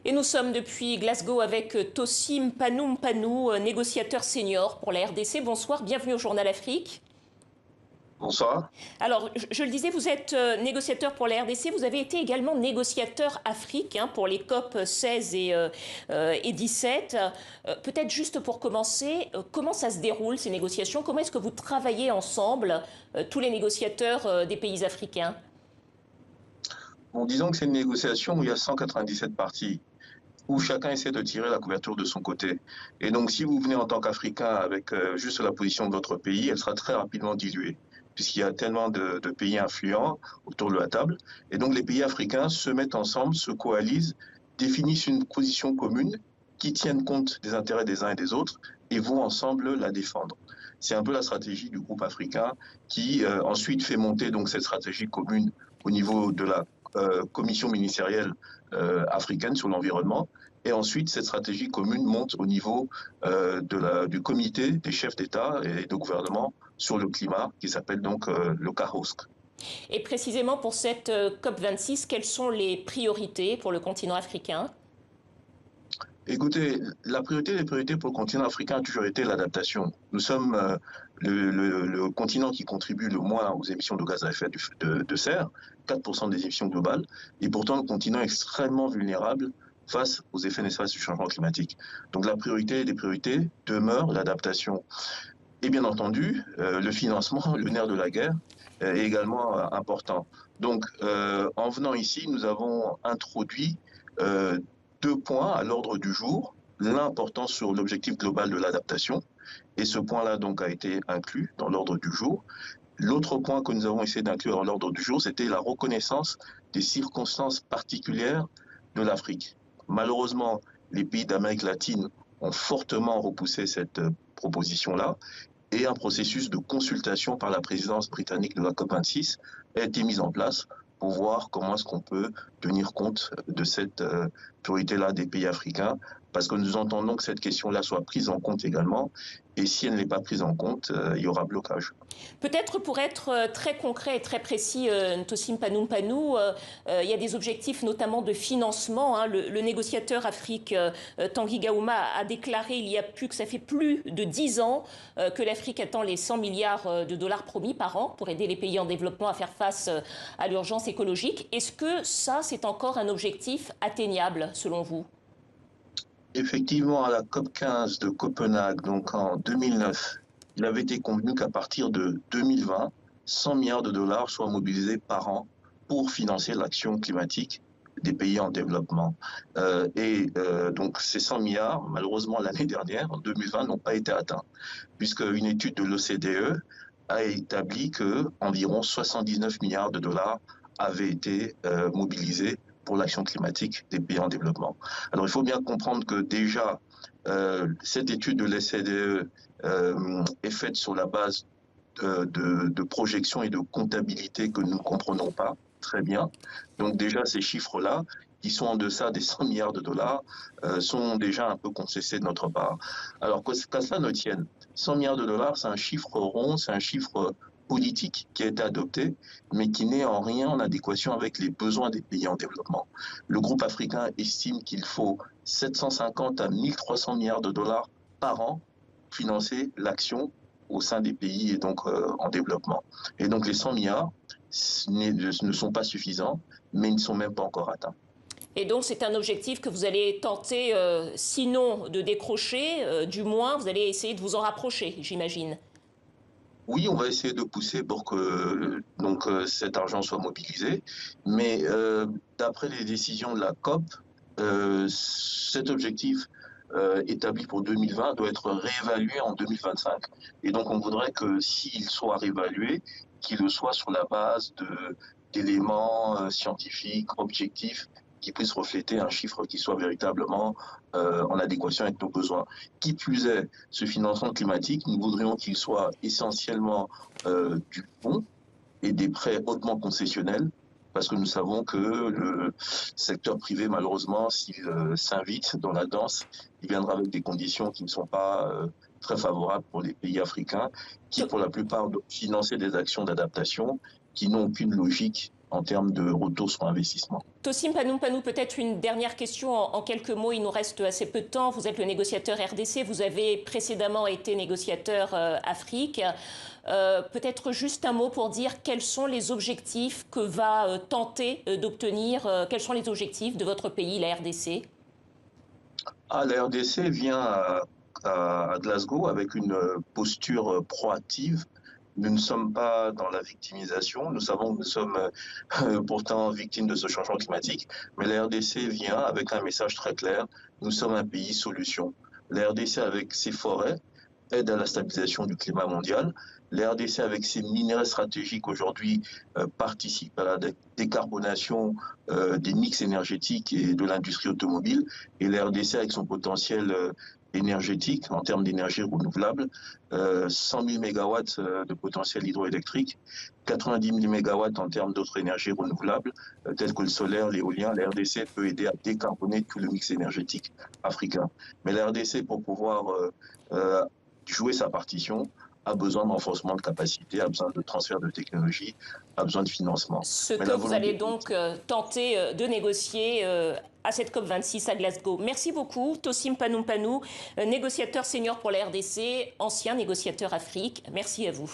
Et nous sommes depuis Glasgow avec Tossim Panoum-Panou, négociateur senior pour la RDC. Bonsoir, bienvenue au Journal Afrique. Bonsoir. Alors, je le disais, vous êtes négociateur pour la RDC, vous avez été également négociateur Afrique pour les COP 16 et 17. Peut-être juste pour commencer, comment ça se déroule ces négociations? Comment est-ce que vous travaillez ensemble, tous les négociateurs des pays africains? Bon, disons que c'est une négociation où il y a 197 parties, où chacun essaie de tirer la couverture de son côté. Et donc, si vous venez en tant qu'Africain avec juste la position de votre pays, elle sera très rapidement diluée, puisqu'il y a tellement de pays influents autour de la table. Et donc, les pays africains se mettent ensemble, se coalisent, définissent une position commune qui tienne compte des intérêts des uns et des autres et vont ensemble la défendre. C'est un peu la stratégie du groupe africain qui ensuite fait monter donc cette stratégie commune au niveau de la commission ministérielle africaine sur l'environnement. Et ensuite, cette stratégie commune monte au niveau du comité des chefs d'État et de gouvernement sur le climat, qui s'appelle donc le CAROSC. Et précisément pour cette COP26, quelles sont les priorités pour le continent africain? Écoutez, la priorité des priorités pour le continent africain a toujours été l'adaptation. Nous sommes le continent qui contribue le moins aux émissions de gaz à effet de serre, 4% des émissions globales, et pourtant le continent est extrêmement vulnérable face aux effets néfastes du changement climatique. Donc la priorité des priorités demeure l'adaptation. Et bien entendu, le financement, le nerf de la guerre, est également important. Donc en venant ici, nous avons introduit deux points à l'ordre du jour. L'un portant sur l'objectif global de l'adaptation, et ce point-là donc a été inclus dans l'ordre du jour. L'autre point que nous avons essayé d'inclure dans l'ordre du jour, c'était la reconnaissance des circonstances particulières de l'Afrique. Malheureusement, les pays d'Amérique latine ont fortement repoussé cette proposition-là, et un processus de consultation par la présidence britannique de la COP26 a été mis en place pour voir comment est-ce qu'on peut tenir compte de cette priorité-là des pays africains, parce que nous entendons que cette question-là soit prise en compte également, et si elle n'est pas prise en compte, il y aura blocage. Peut-être pour être très concret et très précis, Tossim Panoum-Panou, il y a des objectifs notamment de financement. Le négociateur Afrique, Tanguy Gaouma, a déclaré il y a plus que ça fait plus de 10 ans que l'Afrique attend les 100 milliards de dollars promis par an pour aider les pays en développement à faire face à l'urgence écologique. Est-ce que ça, c'est encore un objectif atteignable selon vous? Effectivement, à la COP 15 de Copenhague, donc en 2009, il avait été convenu qu'à partir de 2020, 100 milliards de dollars soient mobilisés par an pour financer l'action climatique des pays en développement. Donc ces 100 milliards, malheureusement l'année dernière, en 2020, n'ont pas été atteints, puisque une étude de l'OCDE a établi que environ 79 milliards de dollars avaient été mobilisés pour l'action climatique des pays en développement. Alors il faut bien comprendre que déjà, cette étude de l'OCDE est faite sur la base de projections et de comptabilité que nous ne comprenons pas très bien. Donc déjà, ces chiffres-là, qui sont en deçà des 100 milliards de dollars, sont déjà un peu concessés de notre part. Alors qu'à cela ne tienne, 100 milliards de dollars, c'est un chiffre rond, c'est un chiffre politique qui a été adopté, mais qui n'est en rien en adéquation avec les besoins des pays en développement. Le groupe africain estime qu'il faut 750 à 1300 milliards de dollars par an pour financer l'action au sein des pays et donc en développement. Et donc les 100 milliards ne sont pas suffisants, mais ils ne sont même pas encore atteints. Et donc c'est un objectif que vous allez tenter, sinon de décrocher, du moins vous allez essayer de vous en rapprocher, j'imagine. Oui, on va essayer de pousser pour que donc cet argent soit mobilisé, mais d'après les décisions de la COP, cet objectif établi pour 2020 doit être réévalué en 2025. Et donc on voudrait que s'il soit réévalué, qu'il le soit sur la base d'éléments scientifiques, objectifs, qui puissent refléter un chiffre qui soit véritablement en adéquation avec nos besoins. Qui plus est, ce financement climatique, nous voudrions qu'il soit essentiellement du fonds et des prêts hautement concessionnels, parce que nous savons que le secteur privé, malheureusement, s'il s'invite dans la danse, il viendra avec des conditions qui ne sont pas très favorables pour les pays africains, qui pour la plupart doivent financer des actions d'adaptation qui n'ont aucune logique en termes de retour sur investissement. Tossim Panoum-Panou, peut-être une dernière question en quelques mots, il nous reste assez peu de temps. Vous êtes le négociateur RDC, vous avez précédemment été négociateur Afrique. Peut-être juste un mot pour dire quels sont les objectifs que va tenter d'obtenir, quels sont les objectifs de votre pays, la RDC? La RDC vient à Glasgow avec une posture proactive. Nous ne sommes pas dans la victimisation. Nous savons que nous sommes pourtant victimes de ce changement climatique. Mais la RDC vient avec un message très clair. Nous sommes un pays solution. La RDC, avec ses forêts, aide à la stabilisation du climat mondial. La RDC, avec ses minerais stratégiques aujourd'hui, participe à la décarbonation des mix énergétiques et de l'industrie automobile. Et la RDC, avec son potentiel énergétique en termes d'énergie renouvelable, 100 000 mégawatts de potentiel hydroélectrique, 90 000 mégawatts en termes d'autres énergies renouvelables, telles que le solaire, l'éolien. La RDC peut aider à décarboner tout le mix énergétique africain. Mais la RDC, pour pouvoir jouer sa partition, a besoin de renforcement de capacité, a besoin de transfert de technologie, a besoin de financement. Ce que vous allez donc tenter de négocier à cette COP26 à Glasgow. Merci beaucoup, Tossim Panoum-Panou, négociateur senior pour la RDC, ancien négociateur Afrique. Merci à vous.